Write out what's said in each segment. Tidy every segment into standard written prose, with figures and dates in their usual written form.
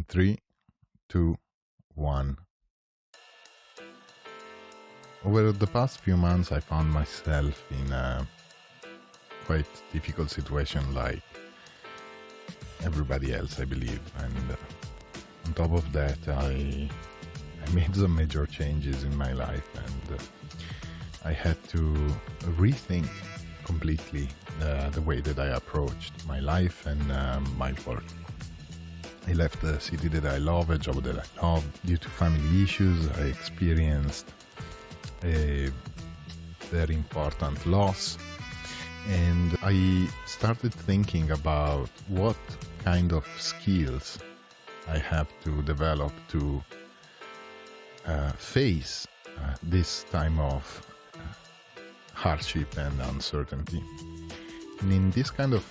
In 3, 2, 1. Over the past few months, I found myself in a quite difficult situation like everybody else, I believe. And on top of that, I made some major changes in my life, and I had to rethink completely the way that I approached my life and my work. I left the city that I love, a job that I love. Due to family issues, I experienced a very important loss, and I started thinking about what kind of skills I have to develop to face this time of hardship and uncertainty. And in this kind of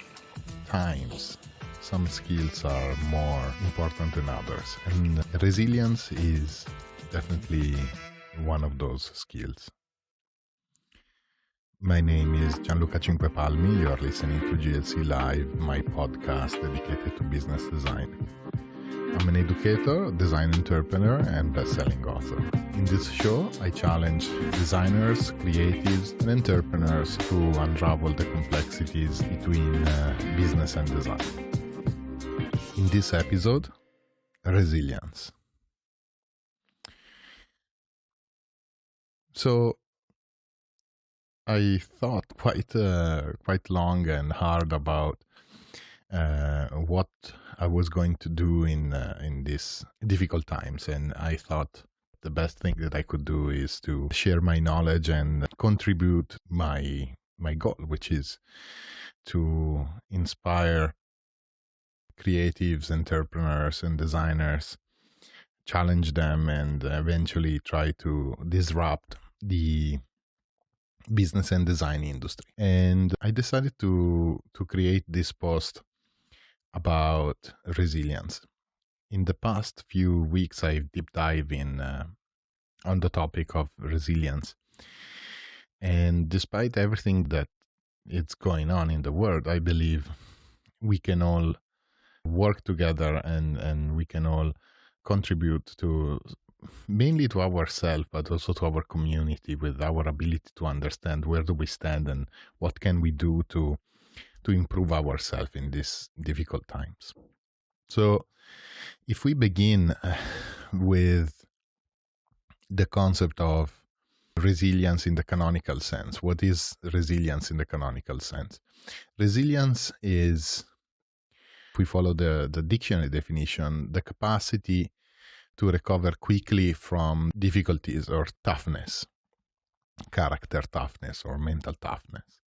times, some skills are more important than others, and resilience is definitely one of those skills. My name is Gianluca Cinquepalmi. You are listening to GLC Live, my podcast dedicated to business design. I'm an educator, design entrepreneur, and best-selling author. In this show, I challenge designers, creatives, and entrepreneurs to unravel the complexities between business and design. In this episode, resilience. So, I thought quite long and hard about what I was going to do in these difficult times, and I thought the best thing that I could do is to share my knowledge and contribute my goal, which is to inspire creatives, entrepreneurs, and designers, challenge them, and eventually try to disrupt the business and design industry. And I decided to create this post about resilience. In the past few weeks, I've deep dive in on the topic of resilience. And despite everything that is going on in the world, I believe we can all work together and we can all contribute to mainly to ourselves, but also to our community, with our ability to understand where do we stand and what can we do to improve ourselves in these difficult times. So if we begin with the concept of resilience in the canonical sense, what is resilience in the canonical sense? Resilience is, if we follow the dictionary definition, the capacity to recover quickly from difficulties or toughness, character toughness or mental toughness.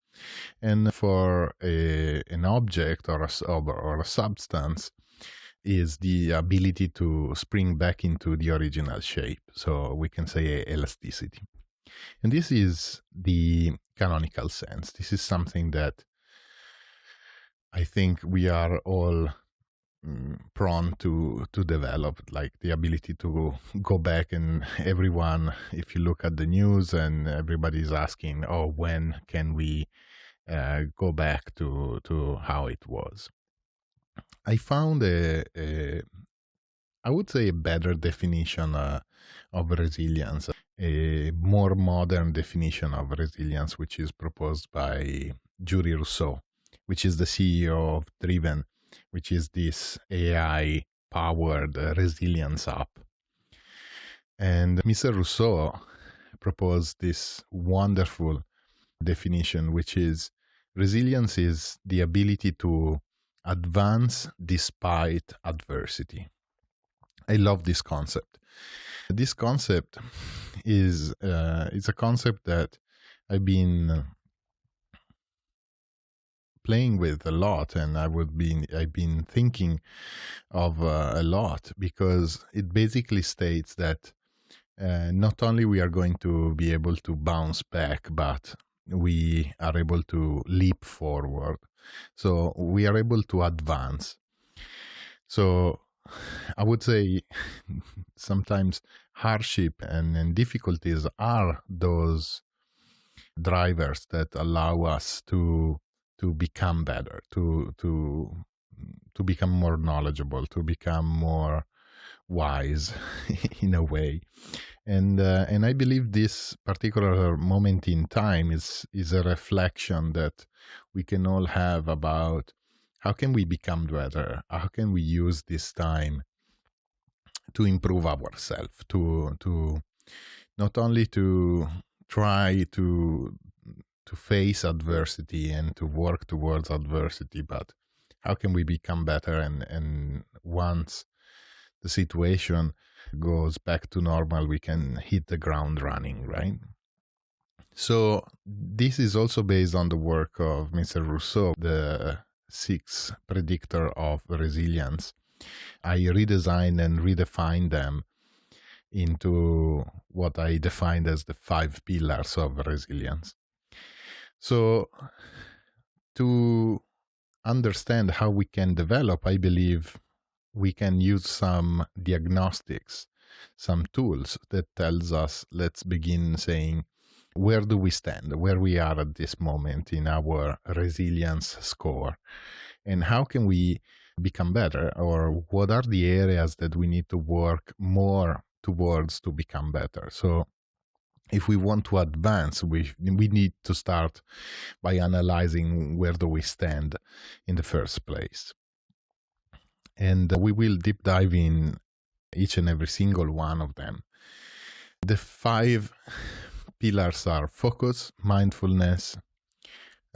And for an object or a substance is the ability to spring back into the original shape. So we can say elasticity. And this is the canonical sense. This is something that I think we are all prone to develop, like the ability to go back. And everyone, if you look at the news, and everybody's asking, oh, when can we go back to how it was? I found I would say a better definition of resilience, a more modern definition of resilience, which is proposed by Julie Rousseau, which is the CEO of Driven, which is this AI-powered resilience app. And Mr. Rousseau proposed this wonderful definition, which is resilience is the ability to advance despite adversity. I love this concept. This concept is it's a concept that I've been playing with a lot, and I've been thinking of a lot, because it basically states that not only we are going to be able to bounce back, but we are able to leap forward. So we are able to advance. So I would say sometimes hardship and difficulties are those drivers that allow us to become better, to become more knowledgeable, to become more wise in a way. And I believe this particular moment in time is a reflection that we can all have about how can we become better, how can we use this time to improve ourselves, to not only to try to face adversity and to work towards adversity, but how can we become better, and once the situation goes back to normal, we can hit the ground running, right? So this is also based on the work of Mr. Rousseau, the six predictor of resilience. I redesigned and redefined them into what I defined as the 5 pillars of resilience. So to understand how we can develop, I believe we can use some diagnostics, some tools that tells us, let's begin saying, where do we stand, where we are at this moment in our resilience score, and how can we become better, or what are the areas that we need to work more towards to become better. So if we want to advance, we need to start by analyzing where do we stand in the first place. And we will deep dive in each and every single one of them. The 5 pillars are focus, mindfulness,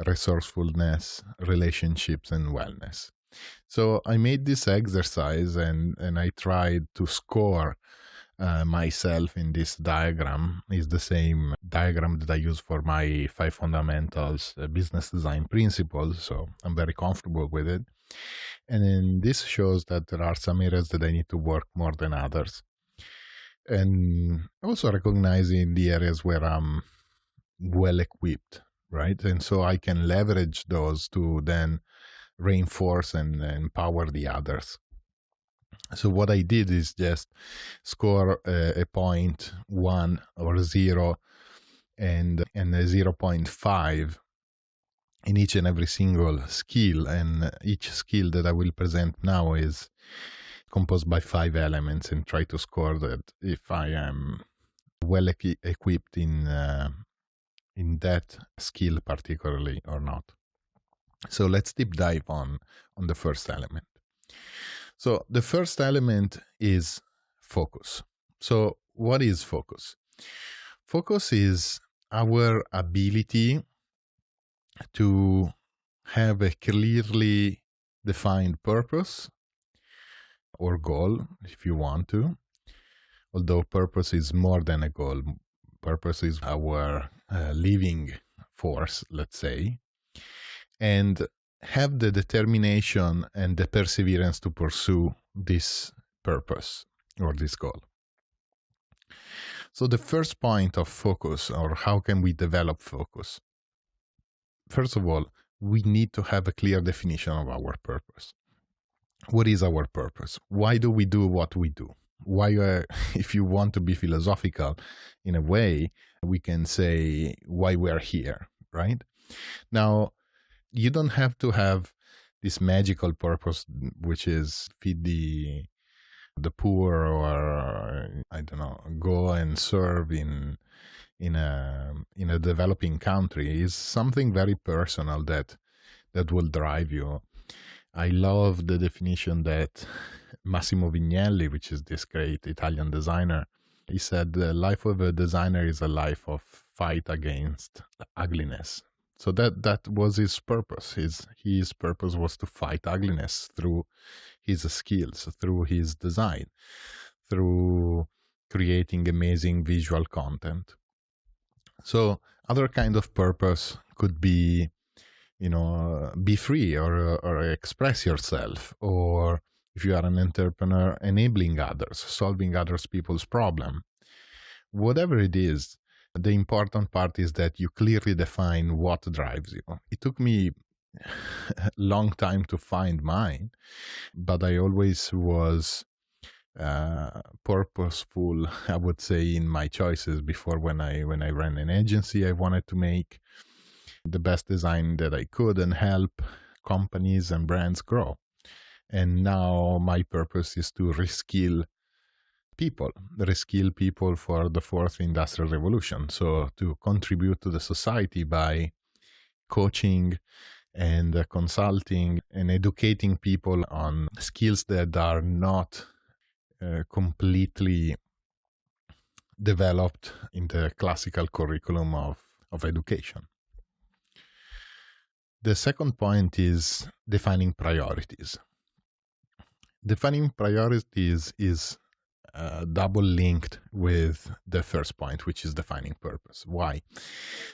resourcefulness, relationships, and wellness. So I made this exercise and I tried to score myself in this diagram. Is the same diagram that I use for my 5 fundamentals business design principles. So I'm very comfortable with it. And then this shows that there are some areas that I need to work more than others. And also recognizing the areas where I'm well equipped, right? And so I can leverage those to then reinforce and empower the others. So what I did is just score a point, 1 or 0, and a 0.5 in each and every single skill. And each skill that I will present now is composed by 5 elements, and try to score that if I am well equipped in that skill particularly or not. So let's deep dive on the first element. So the first element is focus. So what is focus? Focus is our ability to have a clearly defined purpose or goal, if you want to. Although purpose is more than a goal. Purpose is our living force, let's say. And have the determination and the perseverance to pursue this purpose or this goal. So the first point of focus, or how can we develop focus? First of all, we need to have a clear definition of our purpose. What is our purpose? Why do we do what we do? Why, if you want to be philosophical in a way, we can say why we're here, right? Now, you don't have to have this magical purpose, which is feed the poor, or I don't know, go and serve in a developing country. Is something very personal that will drive you. I love the definition that Massimo Vignelli, which is this great Italian designer, he said the life of a designer is a life of fight against ugliness. So that was his purpose. His purpose was to fight ugliness through his skills, through his design, through creating amazing visual content. So other kind of purpose could be, be free, or express yourself, or if you are an entrepreneur, enabling others, solving others people's problem. Whatever it is, the important part is that you clearly define what drives you. It took me a long time to find mine, but I always was purposeful, I would say, in my choices. Before, when I ran an agency, I wanted to make the best design that I could and help companies and brands grow. And now my purpose is to reskill people, reskill people for the fourth industrial revolution. So to contribute to the society by coaching and consulting and educating people on skills that are not completely developed in the classical curriculum of education. The second point is defining priorities. Defining priorities is double linked with the first point, which is defining purpose. Why?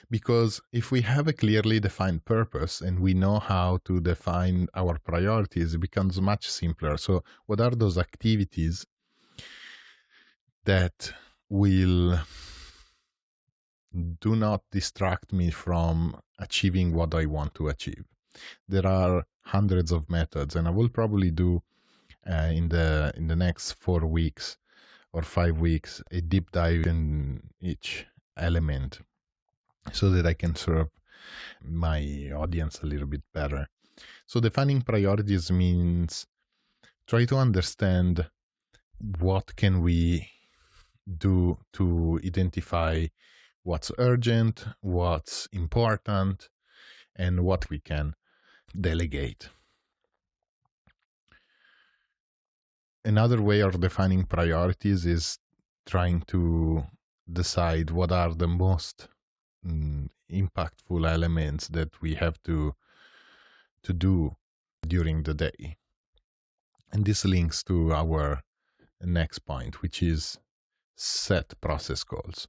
Because if we have a clearly defined purpose and we know how to define our priorities, it becomes much simpler. So what are those activities that will do not distract me from achieving what I want to achieve? There are hundreds of methods, and I will probably do in the next 4 weeks or 5 weeks a deep dive in each element so that I can serve my audience a little bit better. So defining priorities means try to understand what can we do to identify what's urgent, what's important, and what we can delegate. Another way of defining priorities is trying to decide what are the most impactful elements that we have to do during the day. And this links to our next point, which is set process goals.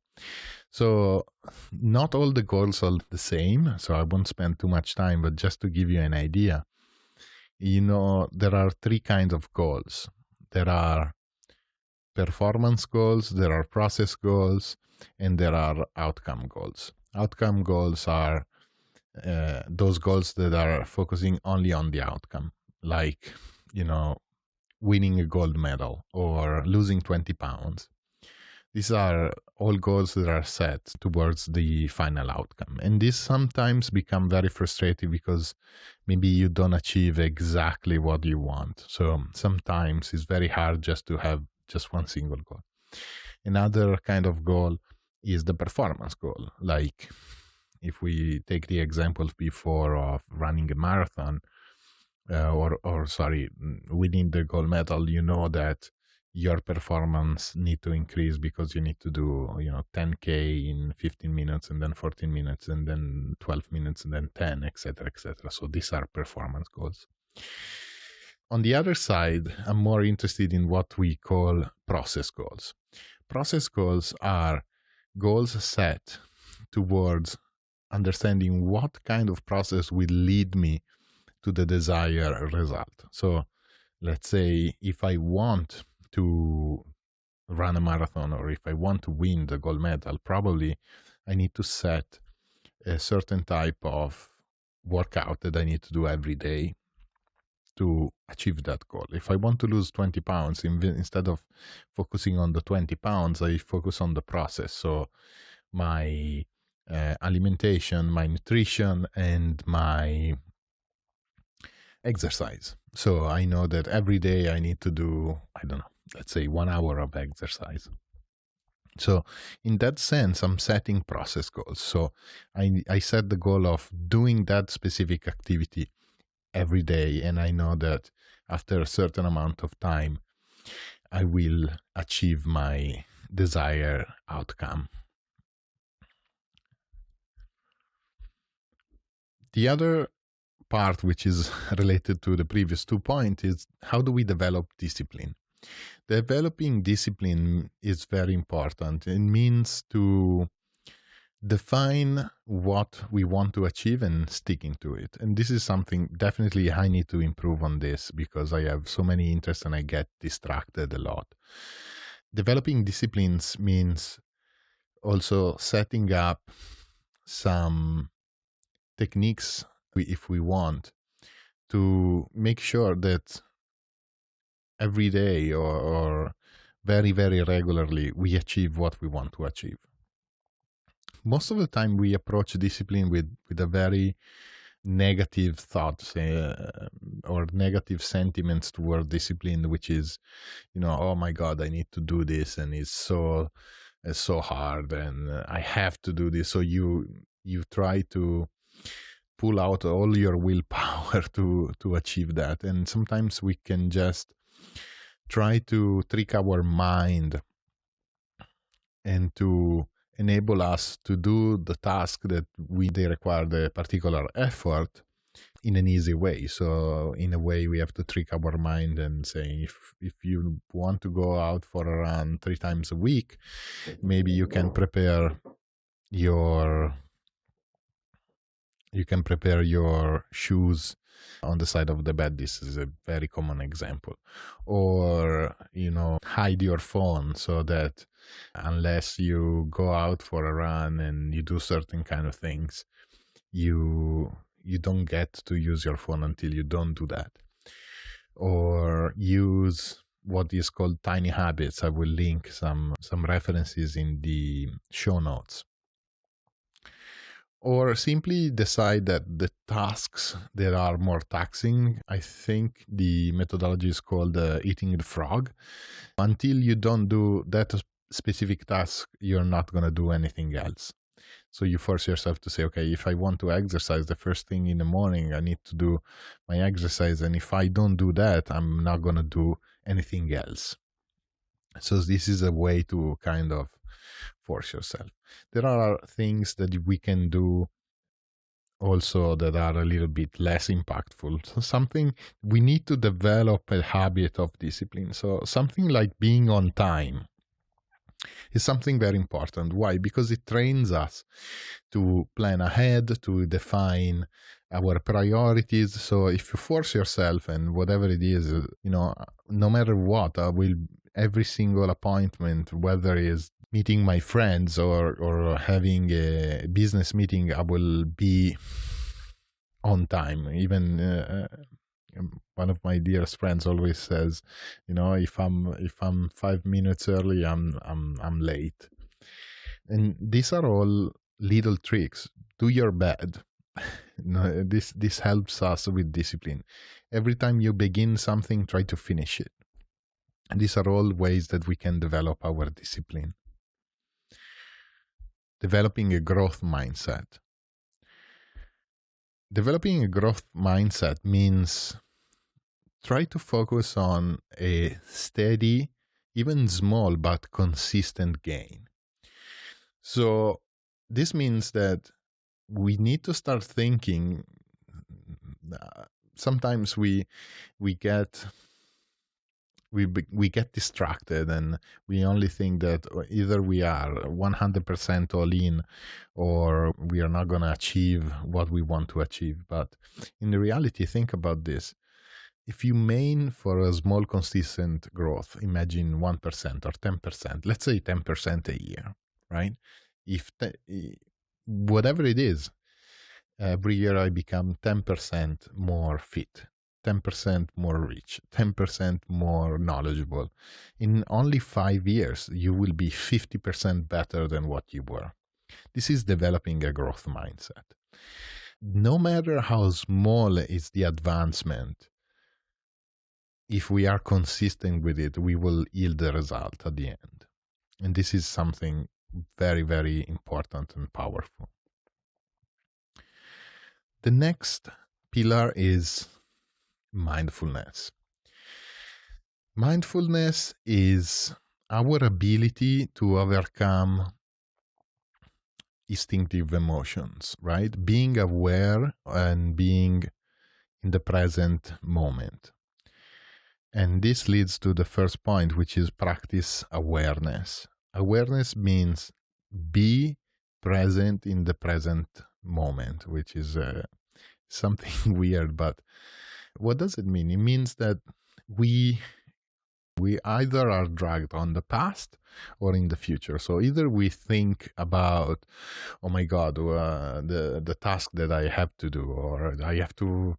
So not all the goals are the same, so I won't spend too much time, but just to give you an idea, there are 3 kinds of goals. There are performance goals, there are process goals, and there are outcome goals. Outcome goals are those goals that are focusing only on the outcome, like, winning a gold medal or losing 20 pounds. These are all goals that are set towards the final outcome. And these sometimes become very frustrating because maybe you don't achieve exactly what you want. So sometimes it's very hard just to have just one single goal. Another kind of goal is the performance goal. Like if we take the example before of running a marathon, winning the gold medal, you know that your performance need to increase because you need to do 10K in 15 minutes and then 14 minutes and then 12 minutes and then 10, etc., etc. So these are performance goals. On the other side, I'm more interested in what we call process goals. Process goals are goals set towards understanding what kind of process will lead me to the desired result. So let's say if I want to run a marathon or if I want to win the gold medal, probably I need to set a certain type of workout that I need to do every day to achieve that goal. If I want to lose 20 pounds, instead of focusing on the 20 pounds, I focus on the process. So my alimentation, my nutrition, and my exercise. So I know that every day I need to do, let's say 1 hour of exercise. So in that sense, I'm setting process goals. So I set the goal of doing that specific activity every day. And I know that after a certain amount of time, I will achieve my desired outcome. The other part, which is related to the previous 2 points, is how do we develop discipline? Developing discipline is very important. It means to define what we want to achieve and sticking to it. And this is something definitely I need to improve on this because I have so many interests and I get distracted a lot. Developing disciplines means also setting up some techniques, if we want, to make sure that every day or very, very regularly we achieve what we want to achieve. Most of the time we approach discipline with a very negative thoughts or negative sentiments toward discipline, which is, oh my God, I need to do this, and it's so hard, and I have to do this. So you try to pull out all your willpower to achieve that. And sometimes we can just try to trick our mind and to enable us to do the task that they require the particular effort in an easy way. So in a way, we have to trick our mind and say, if you want to go out for a run 3 times a week, maybe you can prepare your shoes on the side of the bed. This is a very common example. Or, hide your phone so that unless you go out for a run and you do certain kind of things, you don't get to use your phone until you don't do that. Or use what is called tiny habits. I will link some references in the show notes. Or simply decide that the tasks that are more taxing, I think the methodology is called eating the frog. Until you don't do that specific task, you're not going to do anything else. So you force yourself to say, okay, if I want to exercise the first thing in the morning, I need to do my exercise. And if I don't do that, I'm not going to do anything else. So this is a way to kind of force yourself. There are things that we can do also that are a little bit less impactful. So something, we need to develop a habit of discipline. So something like being on time is something very important. Why? Because it trains us to plan ahead, to define our priorities. So if you force yourself, and whatever it is, no matter what, every single appointment, whether it's meeting my friends or having a business meeting, I will be on time. Even one of my dearest friends always says, if I'm 5 minutes early, I'm late. And these are all little tricks. Do your bed. This helps us with discipline. Every time you begin something, try to finish it. And these are all ways that we can develop our discipline. Developing a growth mindset. Developing a growth mindset means try to focus on a steady, even small, but consistent gain. So this means that we need to start thinking. Sometimes we get distracted, and we only think that either we are 100% all in or we are not going to achieve what we want to achieve. But in reality, think about this. If you aim for a small consistent growth, imagine 1% or 10%, let's say 10% a year, right? Whatever it is, every year I become 10% more fit, 10% more rich, 10% more knowledgeable. In only 5 years, you will be 50% better than what you were. This is developing a growth mindset. No matter how small is the advancement, if we are consistent with it, we will yield the result at the end. And this is something very, very important and powerful. The next pillar is mindfulness. Mindfulness is our ability to overcome instinctive emotions, right? Being aware and being in the present moment. And this leads to the first point, which is practice awareness. Awareness means be present in the present moment, which is something weird, but what does it mean? It means that we either are dragged on the past or in the future. So either we think about, oh my God, the task that I have to do, or I have to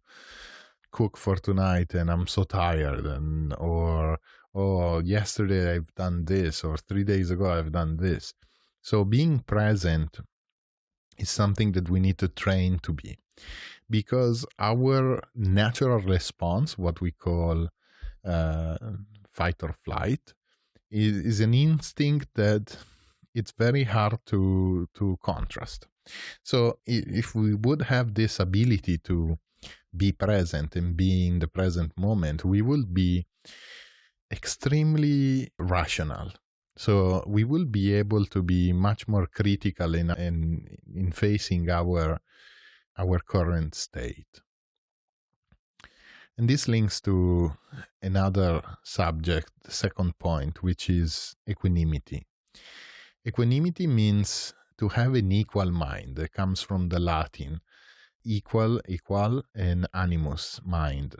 cook for tonight and I'm so tired, or oh, yesterday I've done this, or 3 days ago I've done this. So being present is something that we need to train to be. Because our natural response, what we call uh, fight or flight, is an instinct that it's very hard to contrast. So if we would have this ability to be present and be in the present moment, we will be extremely rational. So we will be able to be much more critical in facing our current state. And this links to another subject, the second point, which is equanimity. Equanimity means to have an equal mind. It comes from the Latin equal, and animus, mind.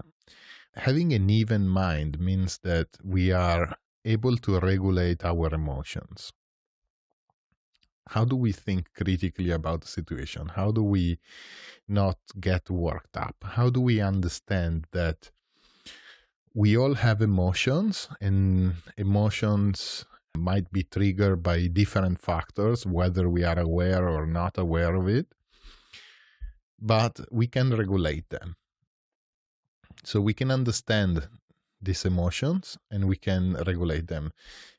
Having an even mind means that we are able to regulate our emotions. How do we think critically about the situation? How do we not get worked up? How do we understand that we all have emotions, and emotions might be triggered by different factors, whether we are aware or not aware of it, but we can regulate them. So we can understand these emotions and we can regulate them.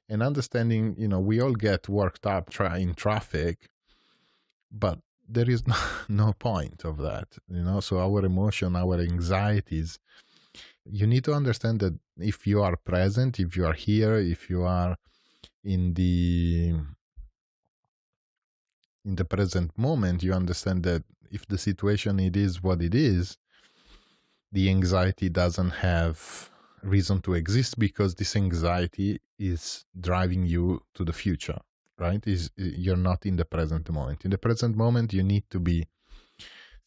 And understanding, we all get worked up in traffic, but there is no point of that, so our emotion, our anxieties, you need to understand that if you are present, if you are here, if you are in the present moment, you understand that if the situation, it is what it is, the anxiety doesn't have reason to exist, because this anxiety is driving you to the future, right? You're not in the present moment. In the present moment, you need to be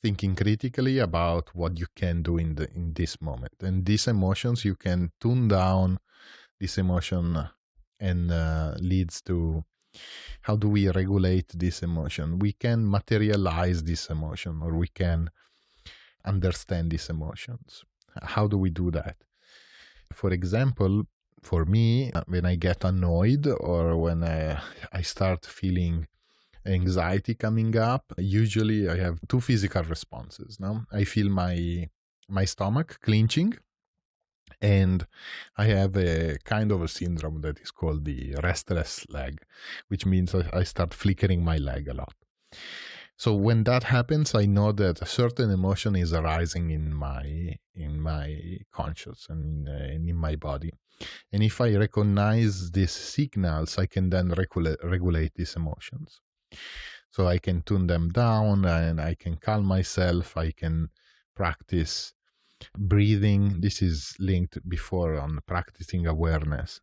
thinking critically about what you can do in this moment. And these emotions, you can tune down this emotion, and leads to how do we regulate this emotion. We can materialize this emotion, or we can understand these emotions. How do we do that? For example, for me, when I get annoyed, or when I start feeling anxiety coming up, usually I have two physical responses. Now, I feel my stomach clenching, and I have a kind of a syndrome that is called the restless leg, which means I start flickering my leg a lot. So when that happens, I know that a certain emotion is arising in my conscious and in my body. And if I recognize these signals, I can then regulate these emotions. So I can tune them down, and I can calm myself. I can practice breathing. This is linked before on practicing awareness.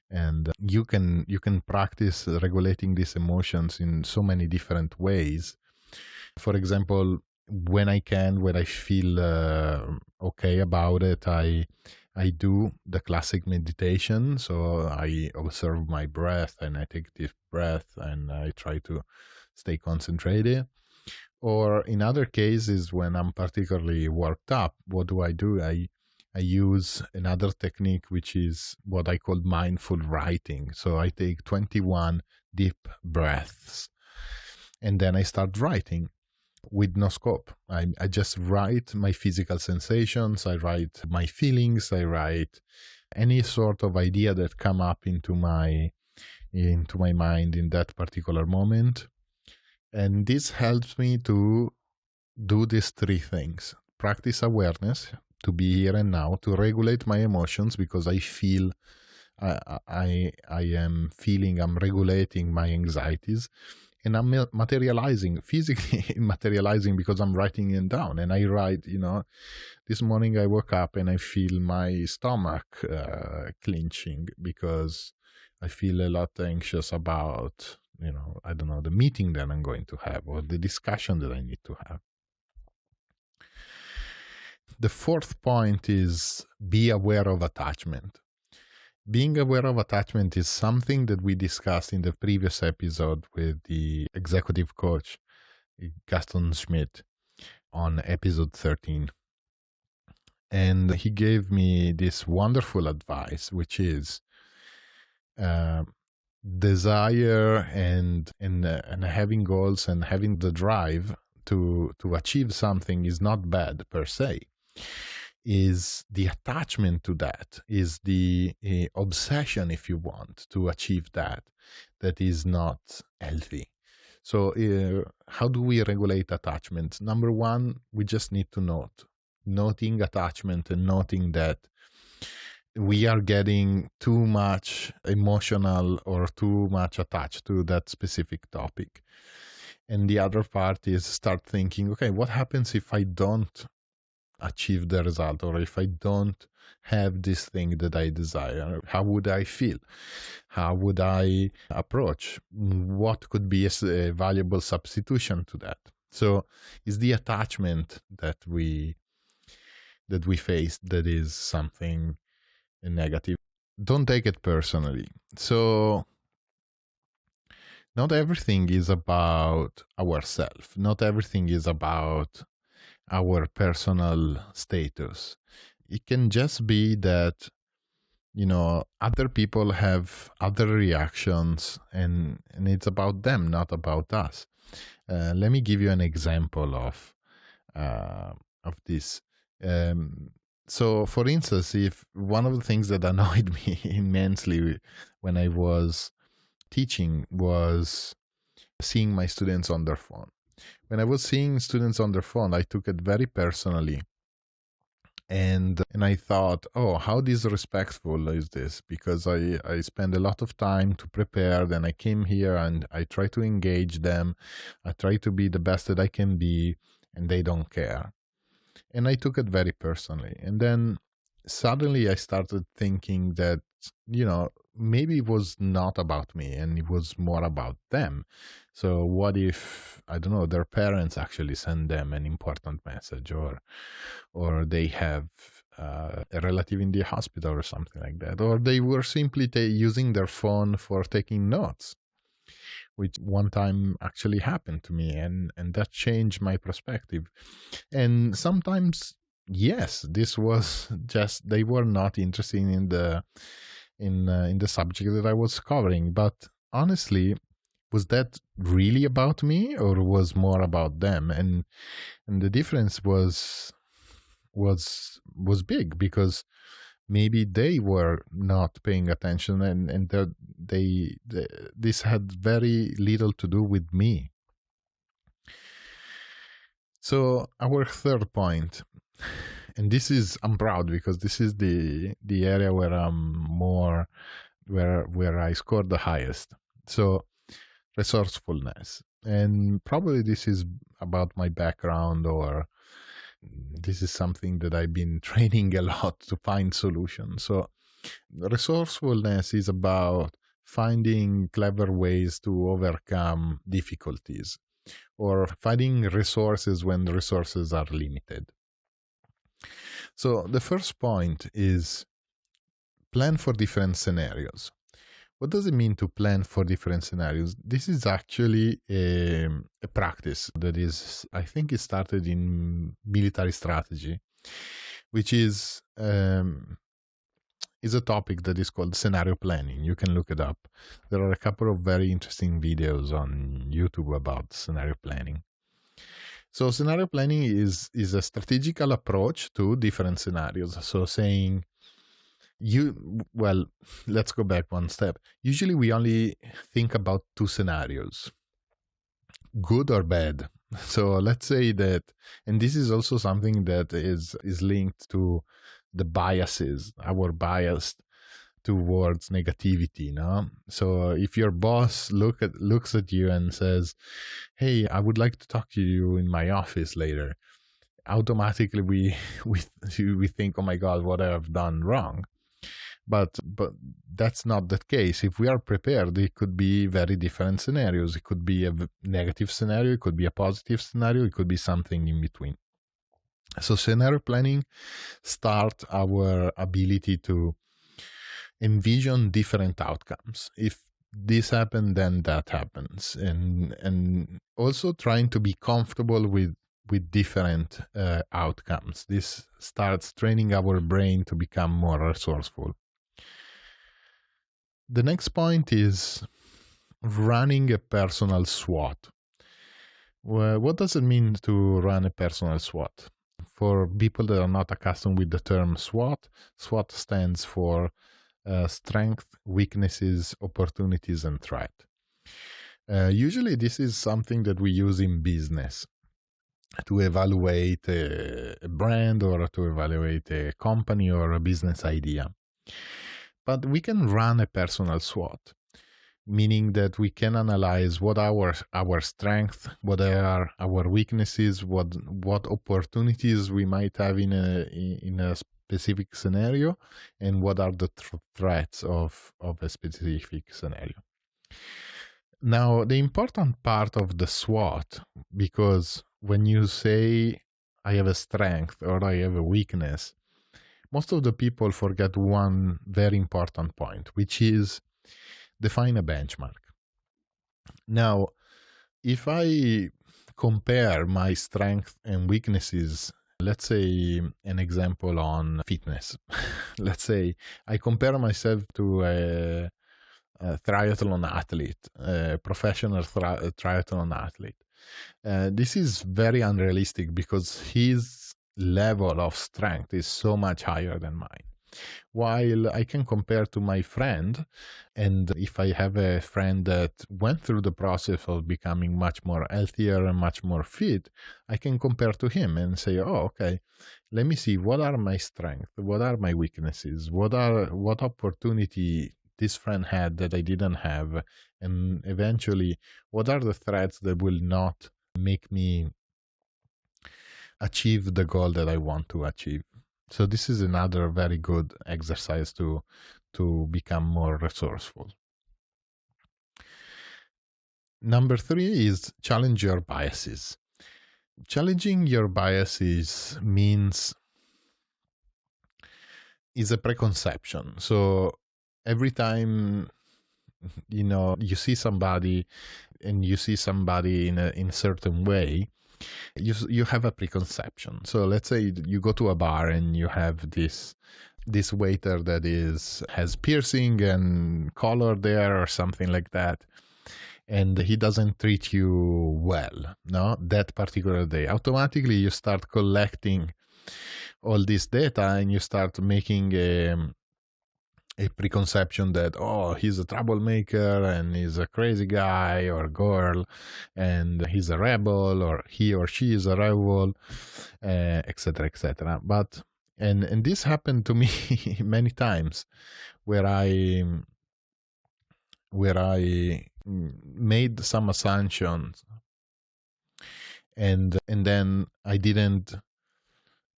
And you can practice regulating these emotions in so many different ways. For example, when I feel okay about it, I do the classic meditation. So I observe my breath, and I take deep breath, and I try to stay concentrated. Or in other cases, when I'm particularly worked up, what do? I use another technique, which is what I call mindful writing. So I take 21 deep breaths, and then I start writing with no scope. I just write my physical sensations, I write my feelings, I write any sort of idea that come up into my mind in that particular moment. And this helps me to do these three things: practice awareness, to be here and now, to regulate my emotions, because I feel I am feeling, I'm regulating my anxieties, and I'm materializing, physically materializing, because I'm writing it down. And I write, this morning I woke up and I feel my stomach clenching, because I feel a lot anxious about, I don't know, the meeting that I'm going to have, or the discussion that I need to have. The fourth point is be aware of attachment. Being aware of attachment is something that we discussed in the previous episode with the executive coach, Gaston Schmidt, on episode 13. And he gave me this wonderful advice, which is desire and having goals and having the drive to achieve something is not bad per se. Is the attachment to that, is the obsession, if you want, to achieve that, that is not healthy. So how do we regulate attachment? Number one, we just need to noting attachment and noting that we are getting too much emotional or too much attached to that specific topic. And the other part is start thinking, okay, what happens if I don't achieve the result, or if I don't have this thing that I desire? How would I feel? How would I approach? What could be a valuable substitution to that? So it's the attachment that we face that is something negative. Don't take it personally. So not everything is about ourselves. Not everything is about our personal status. It can just be that, other people have other reactions, and it's about them, not about us. Let me give you an example of this. So, for instance, if one of the things that annoyed me immensely when I was teaching was seeing my students on their phone. When I was seeing students on their phone, I took it very personally. And I thought, oh, how disrespectful is this? Because I spend a lot of time to prepare, then I came here and I try to engage them. I try to be the best that I can be, and they don't care. And I took it very personally. And then suddenly I started thinking that, maybe it was not about me and it was more about them. So what if, I don't know, their parents actually send them an important message, or they have a relative in the hospital or something like that, or they were simply using their phone for taking notes, which one time actually happened to me, and that changed my perspective. And sometimes, yes, this was just, they were not interested in the subject that I was covering. But honestly, was that really about me, or was more about them? And the difference was big, because maybe they were not paying attention, and this had very little to do with me. So our third point, and this is, I'm proud because this is the area where I'm more, where I scored the highest. So resourcefulness. And probably this is about my background, or this is something that I've been training a lot to find solutions. So resourcefulness is about finding clever ways to overcome difficulties, or finding resources when the resources are limited. So the first point is plan for different scenarios. What does it mean to plan for different scenarios? This is actually a practice that is, I think it started in military strategy, which is a topic that is called scenario planning. You can look it up. There are a couple of very interesting videos on YouTube about scenario planning. So scenario planning is a strategical approach to different scenarios. So saying, let's go back one step. Usually we only think about two scenarios, good or bad. So let's say that, and this is also something that is linked to the biases, our bias towards negativity. No? So if your boss looks at you and says, hey, I would like to talk to you in my office later, automatically we think, oh my God, what I've done wrong. But that's not the case. If we are prepared, it could be very different scenarios. It could be a negative scenario, it could be a positive scenario, it could be something in between. So scenario planning starts our ability to envision different outcomes. If this happens, then that happens, and also trying to be comfortable with different outcomes. This starts training our brain to become more resourceful. The next point is running a personal SWOT. Well, what does it mean to run a personal SWOT? For people that are not accustomed with the term SWOT, SWOT stands for strength, weaknesses, opportunities, and threat. Usually, this is something that we use in business to evaluate a brand or to evaluate a company or a business idea. But we can run a personal SWOT, meaning that we can analyze what are our strengths, what are our weaknesses, what opportunities we might have in a specific scenario, and what are the threats of a specific scenario. Now, the important part of the SWOT, because when you say I have a strength or I have a weakness, most of the people forget one very important point, which is define a benchmark. Now, if I compare my strengths and weaknesses, let's say an example on fitness. Let's say I compare myself to a triathlon athlete, a professional triathlon athlete. This is very unrealistic because his level of strength is so much higher than mine. While I can compare to my friend, and if I have a friend that went through the process of becoming much more healthier and much more fit, I can compare to him and say, oh, okay, let me see, what are my strengths? What are my weaknesses? What opportunity this friend had that I didn't have? And eventually, what are the threats that will not make me achieve the goal that I want to achieve? So this is another very good exercise to become more resourceful. Number 3 is challenge your biases. Challenging your biases means is a preconception. So every time you see somebody and you see somebody in a certain way, you have a preconception. So let's say you go to a bar and you have this waiter that has piercing and color there or something like that, and he doesn't treat you well, no, that particular day. Automatically you start collecting all this data and you start making a preconception that, oh, he's a troublemaker and he's a crazy guy or girl and he's a rebel, or he or she is a rebel, etc., etc. But and this happened to me many times, where I made some assumptions and then I didn't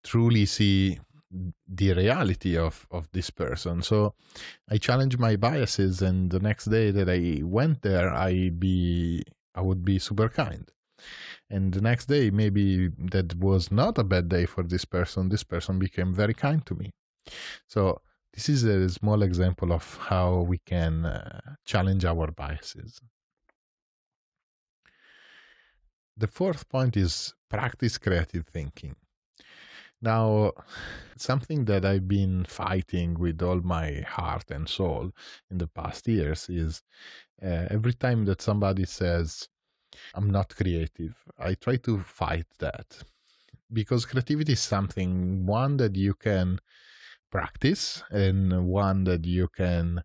truly see the reality of this person. So I challenged my biases, and the next day that I went there, I would be super kind. And the next day, maybe that was not a bad day for this person. This person became very kind to me. So this is a small example of how we can challenge our biases. The fourth point is practice creative thinking. Now, something that I've been fighting with all my heart and soul in the past years is every time that somebody says, I'm not creative, I try to fight that. Because creativity is something, one, that you can practice and one that you can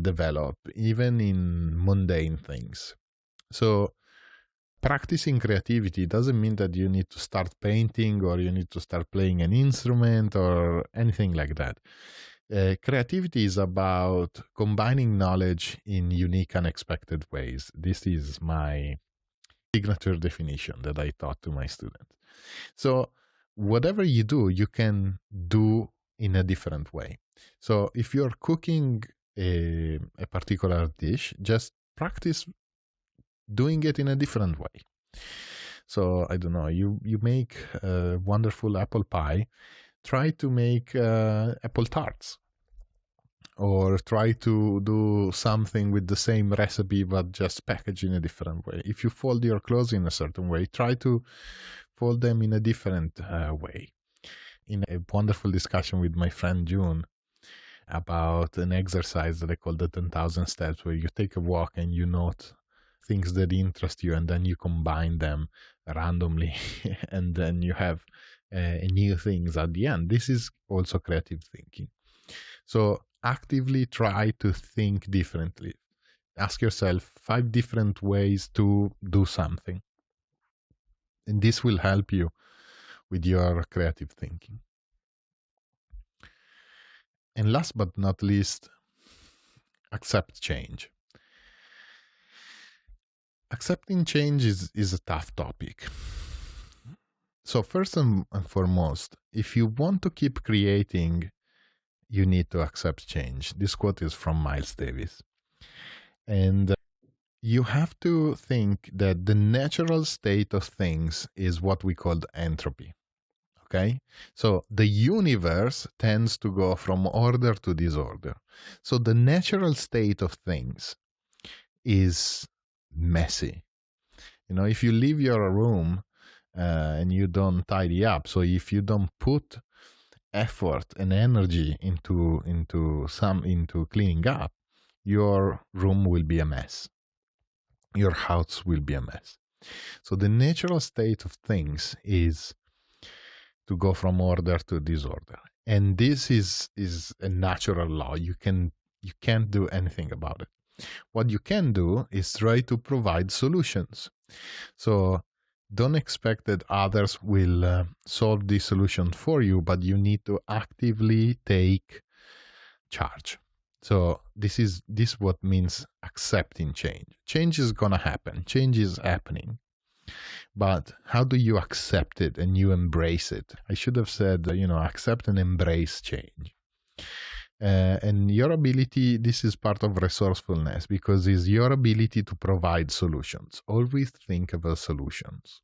develop, even in mundane things. So, practicing creativity doesn't mean that you need to start painting or you need to start playing an instrument or anything like that. Creativity is about combining knowledge in unique, unexpected ways. This is my signature definition that I taught to my students. So whatever you do, you can do in a different way. So if you're cooking a particular dish, just practice doing it in a different way. So I don't know, you make a wonderful apple pie, try to make apple tarts, or try to do something with the same recipe but just package in a different way. If you fold your clothes in a certain way, try to fold them in a different way. In a wonderful discussion with my friend June, about an exercise that I call the 10,000 steps, where you take a walk and you note things that interest you, and then you combine them randomly, and then you have new things at the end. This is also creative thinking. So actively try to think differently. Ask yourself 5 different ways to do something, and this will help you with your creative thinking. And last but not least, accept change. Accepting change is a tough topic. So first and foremost, if you want to keep creating, you need to accept change. This quote is from Miles Davis. And you have to think that the natural state of things is what we call entropy. Okay? So the universe tends to go from order to disorder. So the natural state of things is messy. You know, if you leave your room and you don't tidy up, so if you don't put effort and energy into cleaning up, your room will be a mess. Your house will be a mess. So the natural state of things is to go from order to disorder, and this is a natural law. You can't do anything about it. What you can do is try to provide solutions. So don't expect that others will solve the solution for you, but you need to actively take charge. So this what means accepting change. Change is gonna happen. Change is happening. But how do you accept it and you embrace it? I should have said, accept and embrace change. And your ability, this is part of resourcefulness, because it's your ability to provide solutions. Always think about solutions.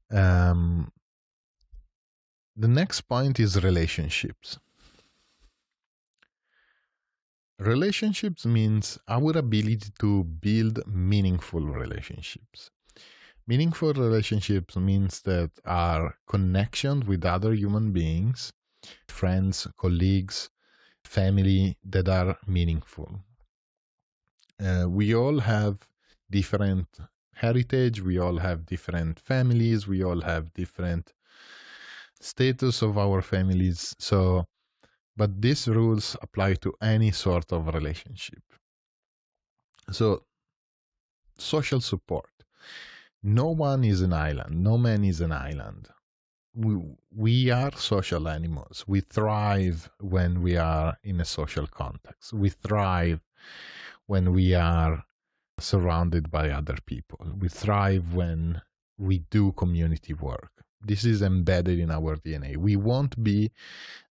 The next point is relationships. Relationships means our ability to build meaningful relationships. Meaningful relationships means that our connection with other human beings, friends, colleagues, family, that are meaningful. We all have different heritage, we all have different families, we all have different status of our families. So, but these rules apply to any sort of relationship. So, social support. No one is an island. No man is an island. We are social animals. We thrive when we are in a social context. We thrive when we are surrounded by other people. We thrive when we do community work. This is embedded in our DNA. We won't be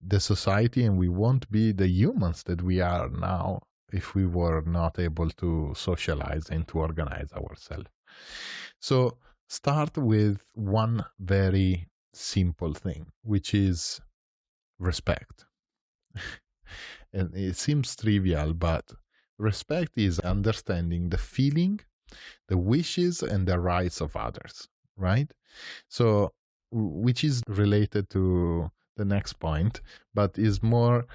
the society and we won't be the humans that we are now if we were not able to socialize and to organize ourselves. So start with one very simple thing, which is respect. And it seems trivial, but respect is understanding the feeling, the wishes, and the rights of others, right? So, which is related to the next point, but is more,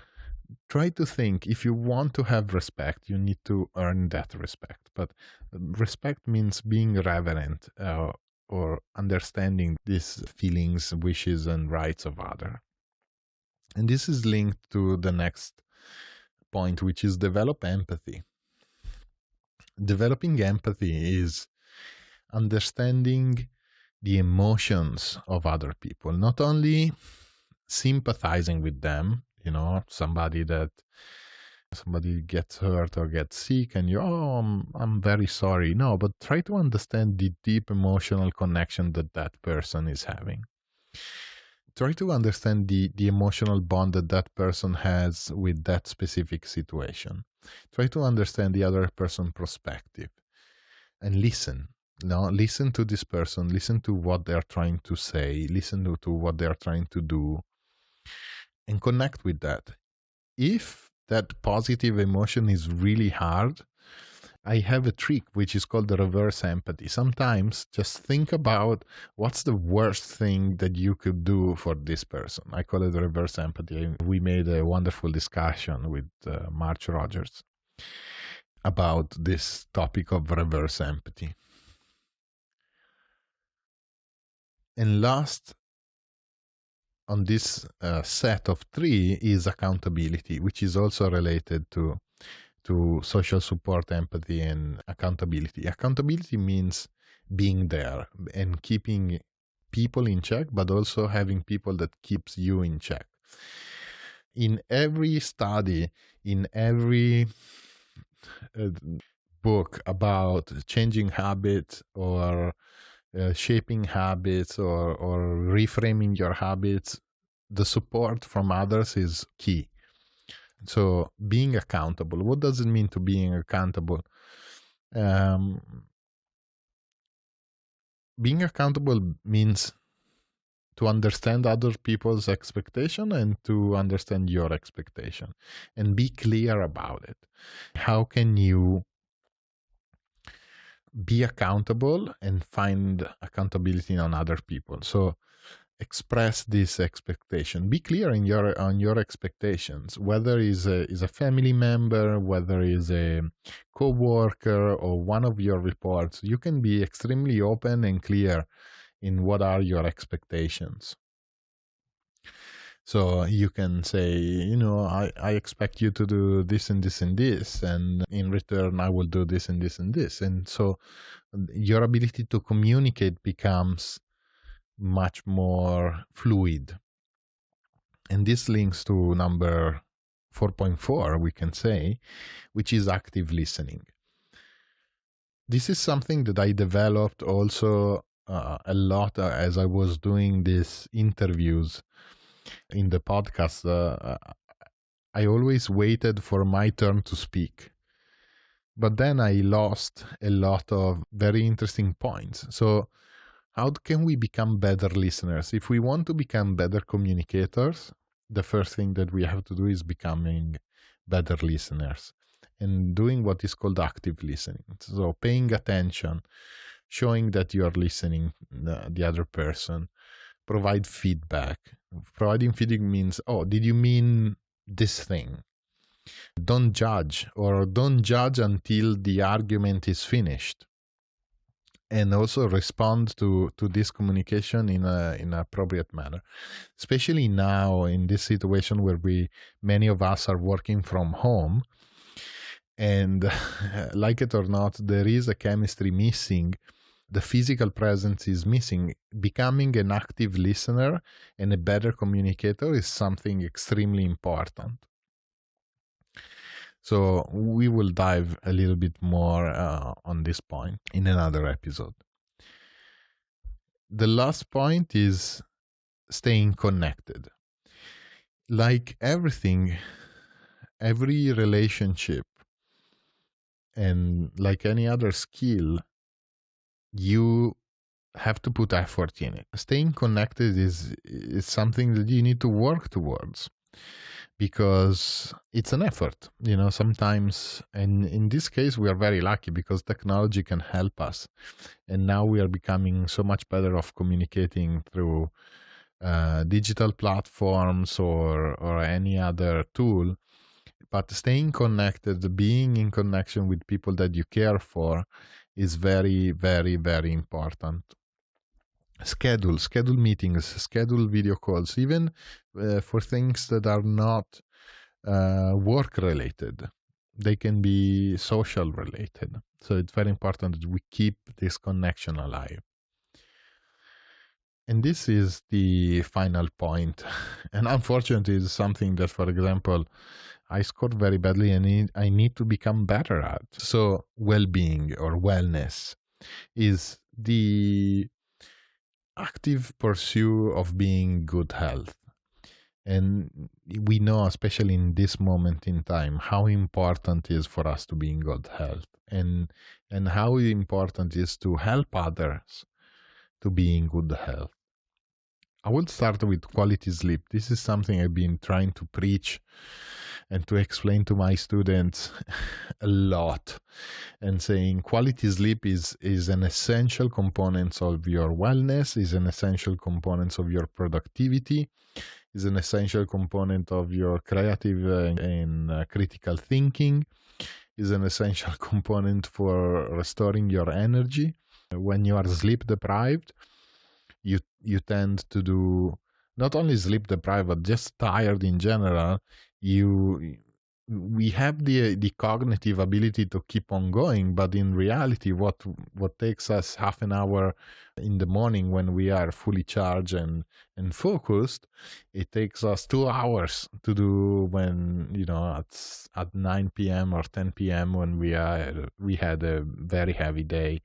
try to think, if you want to have respect, you need to earn that respect. But respect means being reverent or understanding these feelings, wishes, and rights of others. And this is linked to the next point, which is develop empathy. Developing empathy is understanding the emotions of other people, not only sympathizing with them, somebody gets hurt or gets sick and I'm very sorry. No, but try to understand the deep emotional connection that person is having. Try to understand the emotional bond that person has with that specific situation. Try to understand the other person's perspective and listen. Listen to this person, listen to what they're trying to say, listen to what they're trying to do, and connect with that. If that positive emotion is really hard, I have a trick which is called the reverse empathy. Sometimes just think about what's the worst thing that you could do for this person. I call it reverse empathy. We made a wonderful discussion with March Rogers about this topic of reverse empathy. And last on this set of three is accountability, which is also related to social support, empathy, and accountability. Accountability means being there and keeping people in check, but also having people that keeps you in check. In every study, in every book about changing habits or shaping habits or reframing your habits, the support from others is key. So being accountable, what does it mean to being accountable? Being accountable means to understand other people's expectation and to understand your expectation and be clear about it. How can you be accountable and find accountability on other people? So express this expectation. Be clear in on your expectations, whether is a family member, whether is a co-worker or one of your reports. You can be extremely open and clear in what are your expectations. So you can say, I expect you to do this and this and this, and in return I will do this and this and this. And so your ability to communicate becomes much more fluid. And this links to number 4.4, we can say, which is active listening. This is something that I developed also a lot as I was doing these interviews in the podcast. I always waited for my turn to speak. But then I lost a lot of very interesting points. So how can we become better listeners? If we want to become better communicators, the first thing that we have to do is becoming better listeners and doing what is called active listening. So paying attention, showing that you are listening the other person, provide feedback. Providing feedback means, oh, did you mean this thing? Don't judge, or don't judge until the argument is finished. And also respond to this communication in an appropriate manner, especially now in this situation where many of us are working from home, and like it or not, there is a chemistry missing. The physical presence is missing. Becoming an active listener and a better communicator is something extremely important. So we will dive a little bit more on this point in another episode. The last point is staying connected. Like everything, every relationship, and like any other skill, you have to put effort in it. Staying connected is something that you need to work towards, because it's an effort, sometimes. And in this case, we are very lucky because technology can help us. And now we are becoming so much better of communicating through digital platforms or any other tool. But staying connected, being in connection with people that you care for is very, very, very important. Schedule meetings, schedule video calls, even for things that are not work related. They can be social related. So it's very important that we keep this connection alive. And this is the final point. And unfortunately, it's something that, for example, I scored very badly and I need to become better at. So well-being or wellness is the active pursuit of being good health. And we know, especially in this moment in time, how important it is for us to be in good health, and how important it is to help others to be in good health. I will start with quality sleep. This is something I've been trying to preach and to explain to my students a lot, and saying quality sleep is an essential component of your wellness, is an essential component of your productivity, is an essential component of your creative and critical thinking, is an essential component for restoring your energy. When you are sleep deprived, you tend to do not only sleep deprived but just tired in general. We have the cognitive ability to keep on going, but in reality what takes us half an hour in the morning when we are fully charged and focused, it takes us 2 hours to do when, you know, at 9 p.m. or 10 p.m. when we had a very heavy day.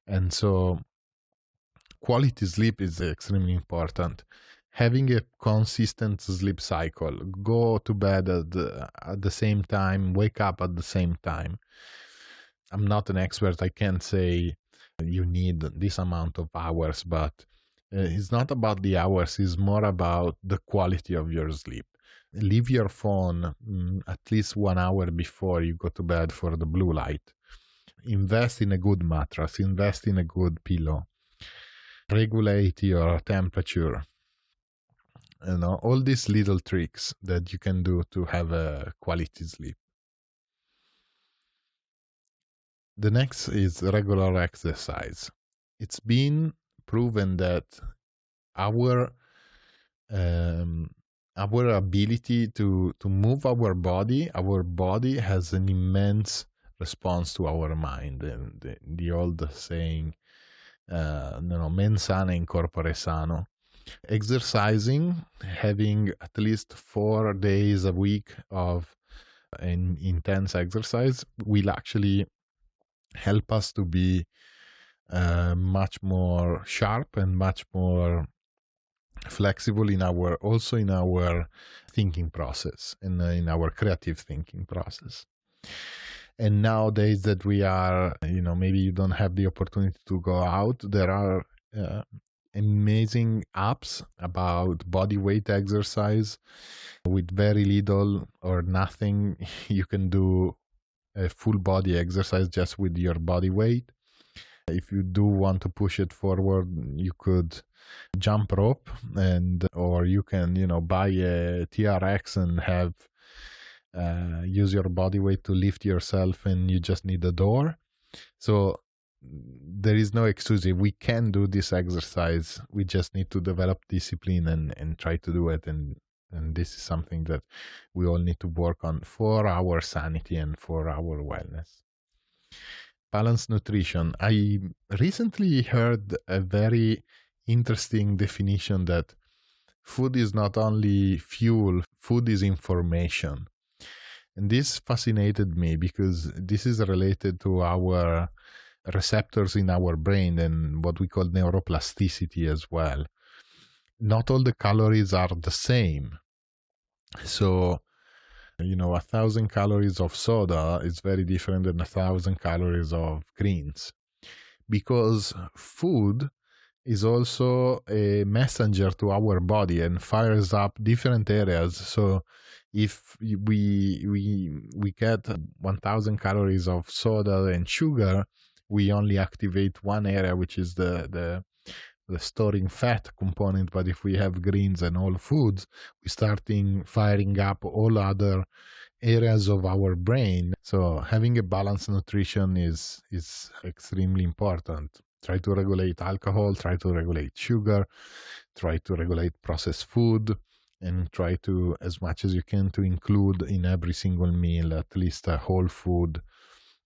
And so quality sleep is extremely important. Having a consistent sleep cycle, go to bed at the same time, wake up at the same time. I'm not an expert. I can't say you need this amount of hours, but it's not about the hours. It's more about the quality of your sleep. Leave your phone at least 1 hour before you go to bed for the blue light. Invest in a good mattress. Invest in a good pillow. Regulate your temperature. You know, all these little tricks that you can do to have a quality sleep. The next is regular exercise. It's been proven that our ability to move our body has an immense response to our mind. And the old saying, mens sana in corpore sano. Exercising, having at least 4 days a week of an intense exercise will actually help us to be much more sharp and much more flexible in our thinking process and in our creative thinking process. And nowadays that we are, maybe you don't have the opportunity to go out, there are amazing apps about body weight exercise. With very little or nothing, you can do a full body exercise just with your body weight. If you do want to push it forward, you could jump rope, or you can buy a TRX and have use your body weight to lift yourself, and you just need a door. So there is no excuse. We can do this exercise. We just need to develop discipline and try to do it. And this is something that we all need to work on for our sanity and for our wellness. Balanced nutrition. I recently heard a very interesting definition that food is not only fuel, food is information. And this fascinated me because this is related to our receptors in our brain and what we call neuroplasticity as well. Not all the calories are the same. So, 1,000 calories of soda is very different than 1,000 calories of greens, because food is also a messenger to our body and fires up different areas. So if we get 1,000 calories of soda and sugar, we only activate one area, which is the storing fat component. But if we have greens and whole foods, we starting firing up all other areas of our brain. So having a balanced nutrition is extremely important. Try to regulate alcohol, try to regulate sugar, try to regulate processed food, and try to, as much as you can, to include in every single meal at least a whole food,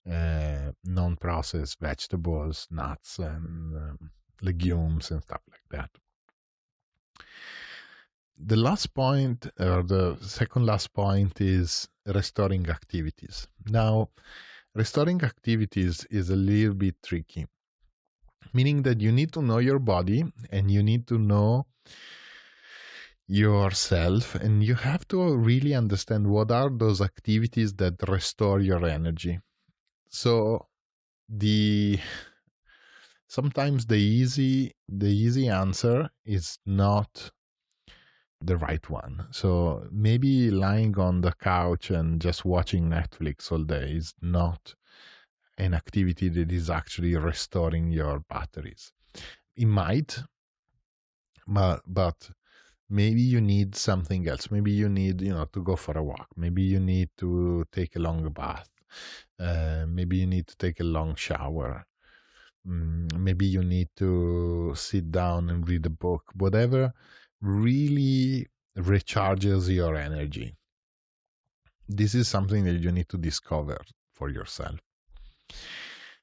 non-processed vegetables, nuts, and legumes and stuff like that. The last point, or the second last point, is restoring activities. Now, restoring activities is a little bit tricky, meaning that you need to know your body and you need to know yourself, and you have to really understand what are those activities that restore your energy. So the sometimes the easy answer is not the right one. So maybe lying on the couch and just watching Netflix all day is not an activity that is actually restoring your batteries. It might, but maybe you need something else. Maybe you need, to go for a walk. Maybe you need to take a long bath. Maybe you need to take a long shower. Maybe you need to sit down and read a book. Whatever really recharges your energy. This is something that you need to discover for yourself.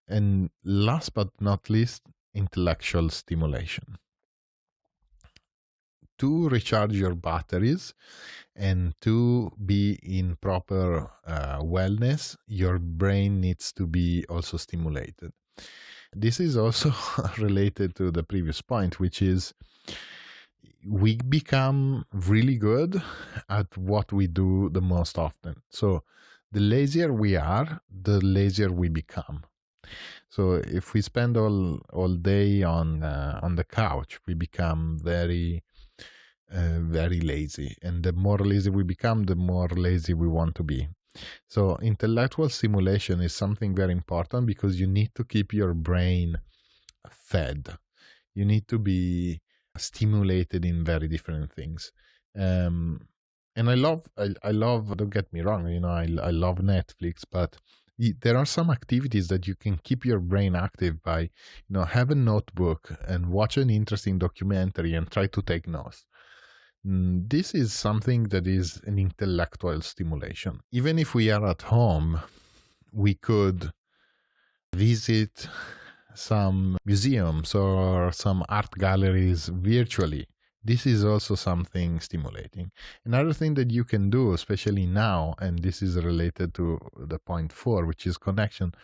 And last but not least, intellectual stimulation. To recharge your batteries and to be in proper wellness, your brain needs to be also stimulated. This is also related to the previous point, which is we become really good at what we do the most often. So the lazier we are, the lazier we become. So if we spend all day on the couch, we become very lazy. And the more lazy we become, the more lazy we want to be. So intellectual stimulation is something very important because you need to keep your brain fed. You need to be stimulated in very different things. And I love, don't get me wrong, I love Netflix, but there are some activities that you can keep your brain active by, have a notebook and watch an interesting documentary and try to take notes. This is something that is an intellectual stimulation. Even if we are at home, we could visit some museums or some art galleries virtually. This is also something stimulating. Another thing that you can do, especially now, and this is related to the point 4, which is connection.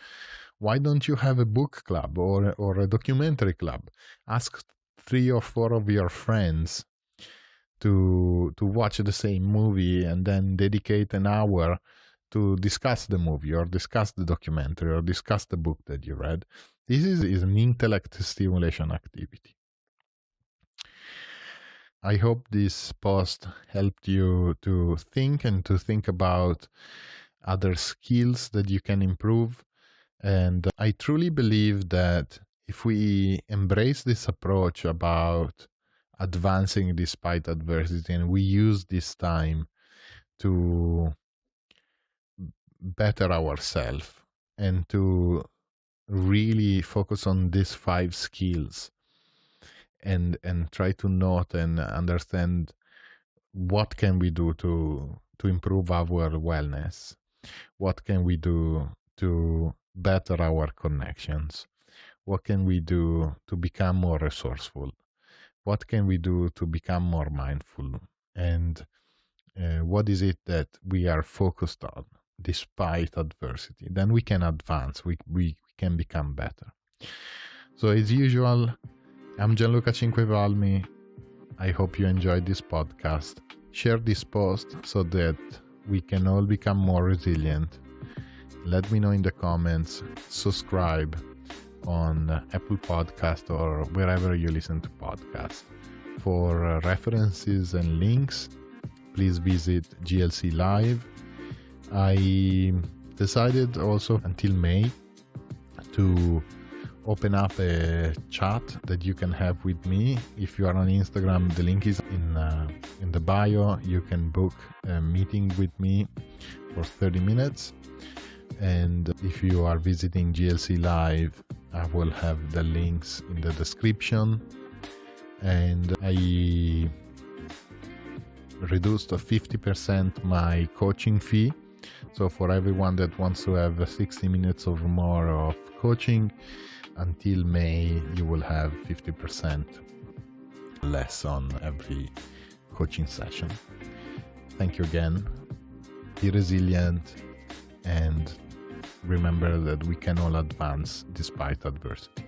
Why don't you have a book club or a documentary club? Ask 3 or 4 of your friends to watch the same movie and then dedicate an hour to discuss the movie or discuss the documentary or discuss the book that you read. This is an intellect stimulation activity. I hope this post helped you to think about other skills that you can improve. And I truly believe that if we embrace this approach about advancing despite adversity, and we use this time to better ourselves and to really focus on these 5 skills and try to note and understand what can we do to improve our wellness, what can we do to better our connections, what can we do to become more resourceful, what can we do to become more mindful, and what is it that we are focused on despite adversity. Then we can advance, we can become better. So as usual, I'm Gianluca Cinquevalmi. I hope you enjoyed this podcast. Share this post so that we can all become more resilient. Let me know in the comments. Subscribe on Apple Podcast or wherever you listen to podcasts. For references and links, please visit GLCLIVE. I decided also until May to open up a chat that you can have with me. If you are on Instagram, the link is in the bio. You can book a meeting with me for 30 minutes. And if you are visiting GLC Live, I will have the links in the description. And I reduced to 50% my coaching fee. So for everyone that wants to have 60 minutes or more of coaching, until May, you will have 50% less on every coaching session. Thank you again. Be resilient, and remember that we can all advance despite adversity.